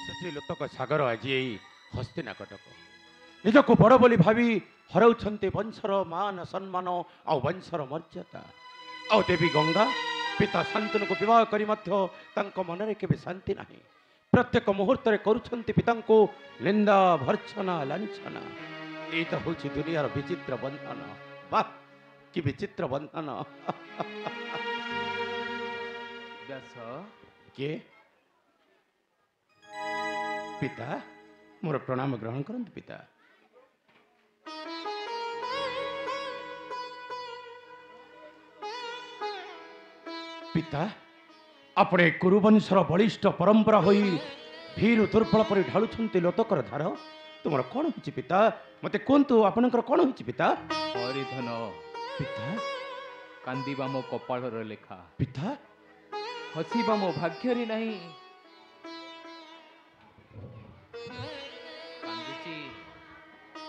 ଆସୁଛି ଲୋତକ ସାଗର ଆଜି ଏଇ ହସ୍ତିନା କଟକ ନିଜକୁ ବଡ଼ ବୋଲି ଭାବି ହରାଉଛନ୍ତି ବଂଶର ମାନ ସମ୍ମାନ ଆଉ ବଂଶର ମର୍ଯ୍ୟାଦା। ଆଉ ଦେବୀ ଗଙ୍ଗା ପିତା ଶାନ୍ତନୁକୁ ବିବାହ କରି ମଧ୍ୟ ତାଙ୍କ ମନରେ କେବେ ଶାନ୍ତି ନାହିଁ। ପ୍ରତ୍ୟେକ ମୁହୂର୍ତ୍ତରେ କରୁଛନ୍ତି ପିତାଙ୍କୁ ନିନ୍ଦା ଭର୍ଚ୍ଛନା ଲାଞ୍ଛନା। ଏଇ ତ ହେଉଛି ଦୁନିଆର ବିଚିତ୍ର ବନ୍ଧନ। ବାଃ କି ବିଚିତ୍ର ବନ୍ଧନ। ବ୍ୟାସ କିଏ? ପିତା ମୋର ପ୍ରଣାମ ଗ୍ରହଣ କରନ୍ତୁ ପିତା। ପିତା ଆପଣ ଏ କୁରୁବଂଶର ବଳିଷ୍ଠ ପରମ୍ପରା ହୋଇ ଭୀରୁ ଦୁର୍ବଳ ପରି ଢାଳୁଛନ୍ତି ଲୋତକର ଧାର। ତୁମର କ'ଣ ହେଇଛି ପିତା? ମୋତେ କୁହନ୍ତୁ ଆପଣଙ୍କର କ'ଣ ହେଇଛି ପିତା? ହରିଧନ ପିତା କାନ୍ଦିବା ମୋ କପାଳର ଲେଖା, ପିତା ହସିବା ମୋ ଭାଗ୍ୟରେ ନାହିଁ। କାନ୍ଦୁଛି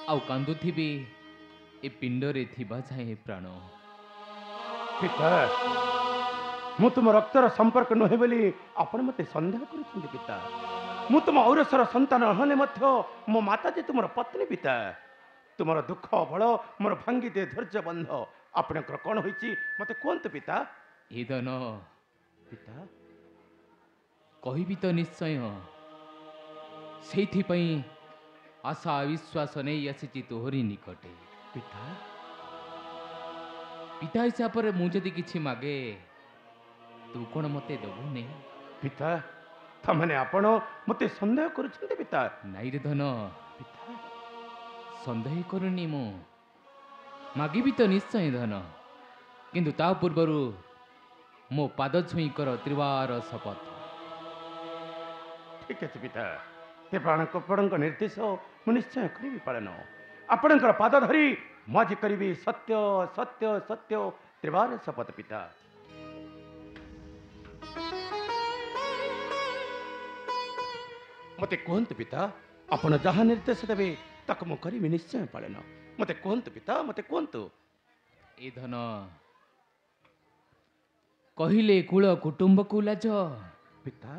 ଆଉ କାନ୍ଦୁଥିବି ଏ ପିଣ୍ଡରେ ଥିବା ଯାଏ ପ୍ରାଣ। ପିତା ମୁଁ ତୁମ ରକ୍ତର ସମ୍ପର୍କ ନୁହେଁ ବୋଲି ଆପଣ ମୋତେ ସନ୍ଦେହ କରୁଛନ୍ତି ପିତା। ମୁଁ ତୁମ ଔରସର ସନ୍ତାନ ହେଲେ ମଧ୍ୟ ମୋ ମାତା ଯେ ତୁମର ପତ୍ନୀ ପିତା। ତୁମର ଦୁଃଖ ବଳ ମୋର ଭାଙ୍ଗି ଦିଏ ଧୈର୍ଯ୍ୟ ବନ୍ଧ। ଆପଣଙ୍କର କ'ଣ ହୋଇଛି ମୋତେ କୁହନ୍ତୁ ପିତା। ହରିଧନ ପିତା କହିବି ତ ନିଶ୍ଚୟ, ସେଇଥିପାଇଁ ଆଶା ବିଶ୍ୱାସ ନେଇ ଆସିଛି ତୋହରି ନିକଟେ। ପିତା ପିତା ହିସାବରେ ମୁଁ ଯଦି କିଛି ମାଗେ ତୁ କ'ଣ ମୋତେ ଦେବୁନି? ପିତା ତାମାନେ ଆପଣ ମୋତେ ସନ୍ଦେହ କରୁଛନ୍ତି ପିତା। ନାଇଁ ରେ ଧନ, ପିତା ସନ୍ଦେହ କରୁନି ମୁଁ, ମାଗିବି ତ ନିଶ୍ଚୟ ଧନ, କିନ୍ତୁ ତା ପୂର୍ବରୁ ମୋ ପାଦ ଛୁଇଁ କର ତ୍ରିବାର ଶପଥ। ଠିକ ଅଛି ପିତା, ତେବେ ଆପଣଙ୍କ ନିର୍ଦ୍ଦେଶ ମୁଁ ନିଶ୍ଚୟ କରିବି ପାଳନ। ଆପଣଙ୍କର ପାଦ ଧରି ମୁଁ ଆଜି କରିବି ସତ୍ୟ ସତ୍ୟ ସତ୍ୟ ତ୍ରିବାର ଶପଥ ପିତା। ମୋତେ କୁହନ୍ତୁ ପିତା, ଆପଣ ଯାହା ନିର୍ଦ୍ଦେଶ ଦେବେ ତାକୁ ମୁଁ କରିବି ନିଶ୍ଚୟ ପାଳନ। ମୋତେ କୁହନ୍ତୁ ପିତା, ମୋତେ କୁହନ୍ତୁ। ଏ ଧନ କହିଲେ କୁଳ କୁଟୁମ୍ବକୁ ଲାଜ, ପିତା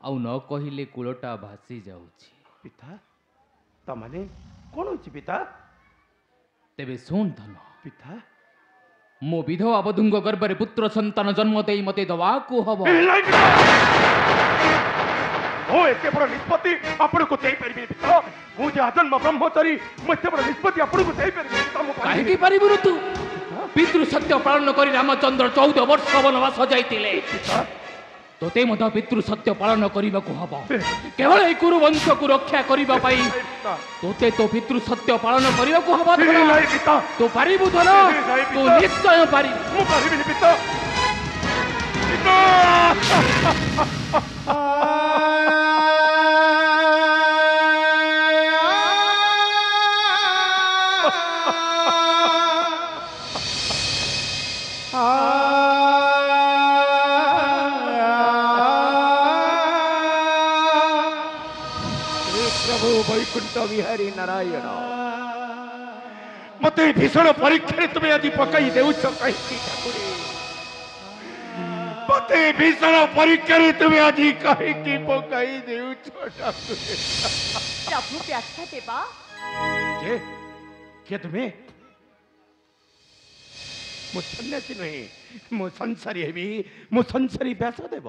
ଆଉ ନ କହିଲେ କୂଳଟା ଭାସି ଯାଉଛି। ପିତା ତାମାନେ କ'ଣ ହେଉଛି ପିତା? ତେବେ ଶୁଣ ଧନ, ପିତା ମୋ ବିଧବା ବଧୂଙ୍କ ଗର୍ଭରେ ପୁତ୍ର ସନ୍ତାନ ଜନ୍ମ ଦେଇ ମୋତେ ଦେବାକୁ ହବ। ମୁଁ ଏତେ ବଡ଼ ନିଷ୍ପତ୍ତି ଆପଣଙ୍କୁ ଦେଇପାରିବିନି ପିତା। ମୁଁ ଯେ ଆଜନ୍ମ ବ୍ରହ୍ମଚାରୀ, ମୁଁ ଏତେ ବଡ଼ ନିଷ୍ପତ୍ତି ଆପଣଙ୍କୁ ଦେଇପାରିବିନି ପିତା। ମୁଁ କାହିଁକି ପାରିବୁନି ତୁ? ପିତୃ ସତ୍ୟ ପାଳନ କରି ରାମଚନ୍ଦ୍ର 14 ବର୍ଷ ବନବାସ ଯାଇଥିଲେ। ତୋତେ ମଧ୍ୟ ପିତୃ ସତ୍ୟ ପାଳନ କରିବାକୁ ହବ। କେବଳ ଏହି କୁରୁବଂଶକୁ ରକ୍ଷା କରିବା ପାଇଁ ତୋତେ ତୋ ପିତୃ ସତ୍ୟ ପାଳନ କରିବାକୁ ହବ। ତୁ ପାରିବୁ ଧନ, ତୁ ନିଶ୍ଚୟ ପାରିବୁ। ମୁଁ ପାରିବିନି ପିତା। ପ୍ରଭୁ ବୈକୁଣ୍ଠ ବିହାରୀ ନାରାୟଣ, ମତେ ଭୀଷଣ ପରୀକ୍ଷାରେ ତୁମେ ଆଜି ପକାଇ ଦେଉଛ କାହିଁକି ଠାକୁରେ? ମତେ ଭୀଷଣ ପରୀକ୍ଷାରେ ତୁମେ ଆଜି କାହିଁକି ପକାଇ ଦେଉଛ ଠାକୁରେ? ପ୍ରଭୁ ବ୍ୟାସ ଦେବା। କିଏ ତୁମେ? ମୁଁ ସନ୍ନ୍ୟାସୀ ନୁହେଁ, ମୁଁ ସଂସାରୀ ହେବି। ମୁଁ ସଂସାରୀ ବ୍ୟାସ ଦେବ।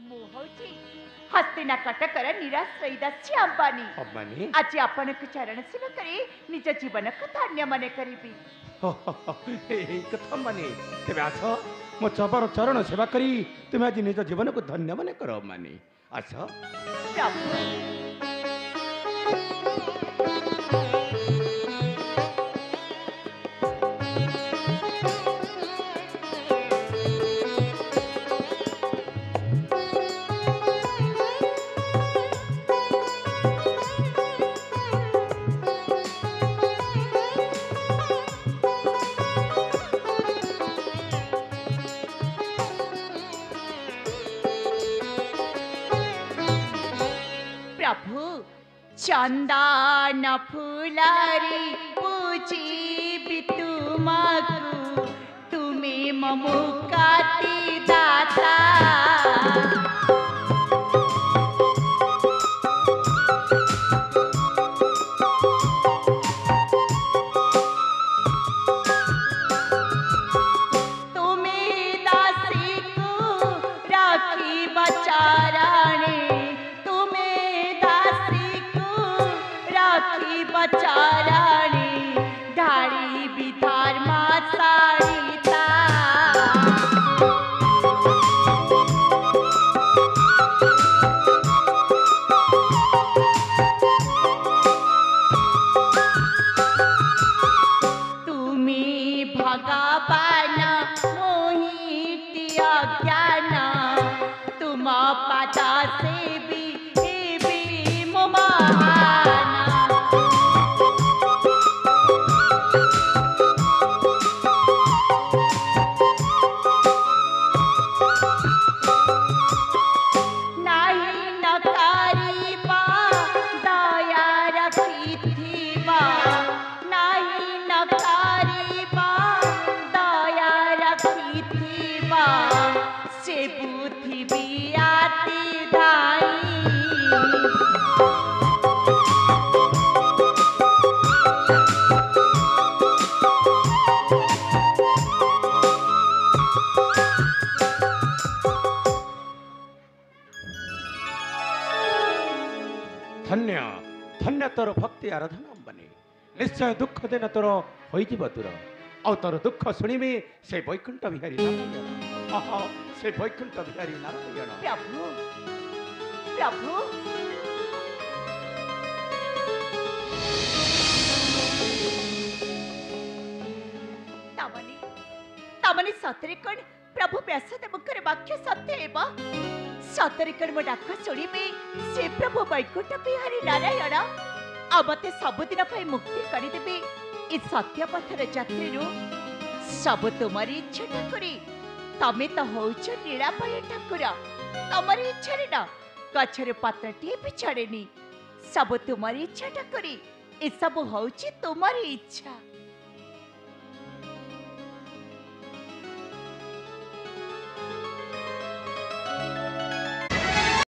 ମୁଁ ହଉଛି ହସ୍ତିନା କଟକର ନିରାଶ୍ରୟୀ ଦାସୀ ଅମ୍ବାନୀ। ଅମ୍ବାନୀ ଆଜି ଆପଣଙ୍କୁ ଚରଣ ସେବା କରି ନିଜ ଜୀବନକୁ ଧନ୍ୟ ମନେ କରିବି। ଏଇ କଥା ଅମ୍ବାନୀ, ତେବେ ଆସ ମୋ ଚରଣ ସେବା କରି ତୁମେ ଆଜି ନିଜ ଜୀବନକୁ ଧନ୍ୟ ମନେ କର ଅମ୍ବାନୀ। ଆସ। ପ୍ରଭୁ प्रभु चंदन फुलारी पूजी तुमको तुम्हें ममुकाती दाता। सेबी देवी मो महाना नाही नकारिबा दया रखिथिबा नाही नकारिबा दया रखिथिबा से बुद्धि बियाती धाई धन्य धन्य तोर भक्ति आराधना बने निश्चय दुख दिन तोर हो दूर आ तोर दुख शुणिबी से वैकुंठ बिहारी नारायण आहा से वैकुंठ बिहारी नारायण प्रभु प्रभु तमनी तमनी सतरे कण प्रभु व्यासदेवଙ୍କର वाक्य सत्य एव सतरे कण मो डाक शुणिबे से प्रभु वैकुंठ बिहारी नारायण आ मते सबुदिन पाई मुक्ति करिदेबे ई सत्य पथर यात्री सब तुम्हारी इच्छा ठाकुरी तमे तो होउछ लीलापाई ठाकुर तमरी इच्छा रे ना गछरे पत्रटी भी छड़ेनी सब तुम्हारी इच्छा ठाकुरी ए सब होउछ तुम्हारी इच्छा।